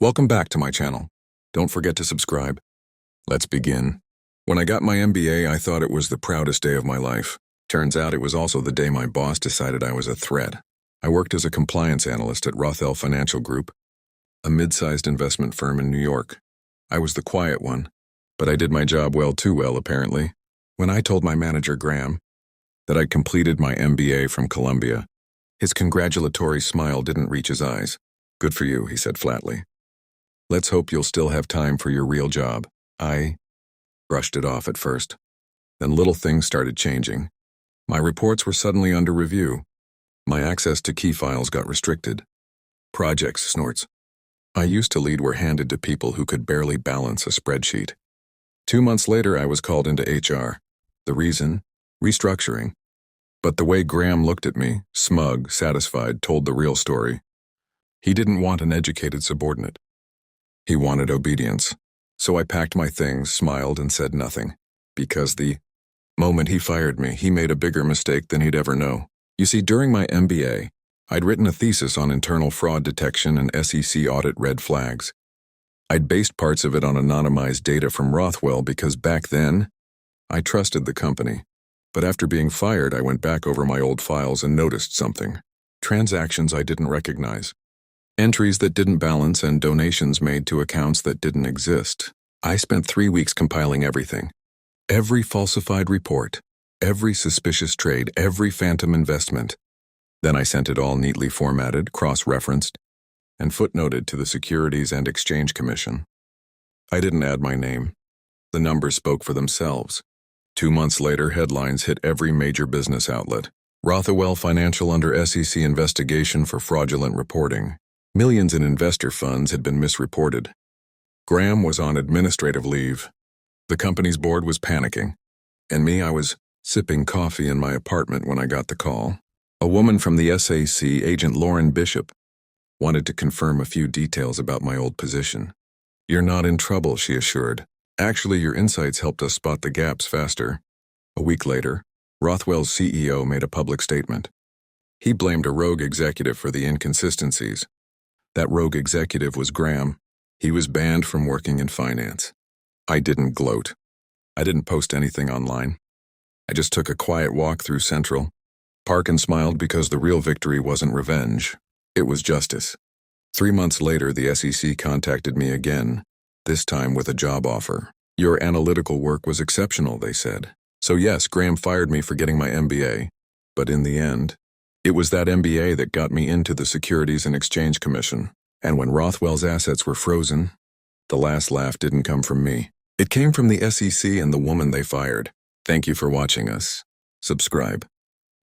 Welcome back to my channel. Don't forget to subscribe. Let's begin. When I got my MBA, I thought it was the proudest day of my life. Turns out it was also the day my boss decided I was a threat. I worked as a compliance analyst at Rothel Financial Group, a mid-sized investment firm in New York. I was the quiet one, but I did my job too well, apparently. When I told my manager, Graham, that I'd completed my MBA from Columbia, his congratulatory smile didn't reach his eyes. "Good for you," he said flatly. "Let's hope you'll still have time for your real job." I brushed it off at first. Then little things started changing. My reports were suddenly under review. My access to key files got restricted. Projects, snorts, I used to lead were handed to people who could barely balance a spreadsheet. 2 months later, I was called into HR. The reason? Restructuring. But the way Graham looked at me, smug, satisfied, told the real story. He didn't want an educated subordinate. He wanted obedience. So I packed my things, smiled, and said nothing. Because the moment he fired me, he made a bigger mistake than he'd ever know. You see, during my MBA, I'd written a thesis on internal fraud detection and SEC audit red flags. I'd based parts of it on anonymized data from Rothwell because back then, I trusted the company. But after being fired, I went back over my old files and noticed something. Transactions I didn't recognize. Entries that didn't balance and donations made to accounts that didn't exist. I spent 3 weeks compiling everything. Every falsified report, every suspicious trade, every phantom investment. Then I sent it all neatly formatted, cross-referenced, and footnoted to the Securities and Exchange Commission. I didn't add my name. The numbers spoke for themselves. 2 months later, headlines hit every major business outlet. Rothwell Financial under SEC investigation for fraudulent reporting. Millions in investor funds had been misreported. Graham was on administrative leave. The company's board was panicking. And me, I was sipping coffee in my apartment when I got the call. A woman from the SAC, Agent Lauren Bishop, wanted to confirm a few details about my old position. "You're not in trouble," she assured. "Actually, your insights helped us spot the gaps faster." A week later, Rothwell's CEO made a public statement. He blamed a rogue executive for the inconsistencies. That rogue executive was Graham. He was banned from working in finance. I didn't gloat. I didn't post anything online. I just took a quiet walk through Central Park and smiled because the real victory wasn't revenge. It was justice. 3 months later, the SEC contacted me again, this time with a job offer. "Your analytical work was exceptional," they said. So yes, Graham fired me for getting my MBA. But in the end, it was that MBA that got me into the Securities and Exchange Commission. And when Rothwell's assets were frozen, the last laugh didn't come from me. It came from the SEC and the woman they fired. Thank you for watching us. Subscribe.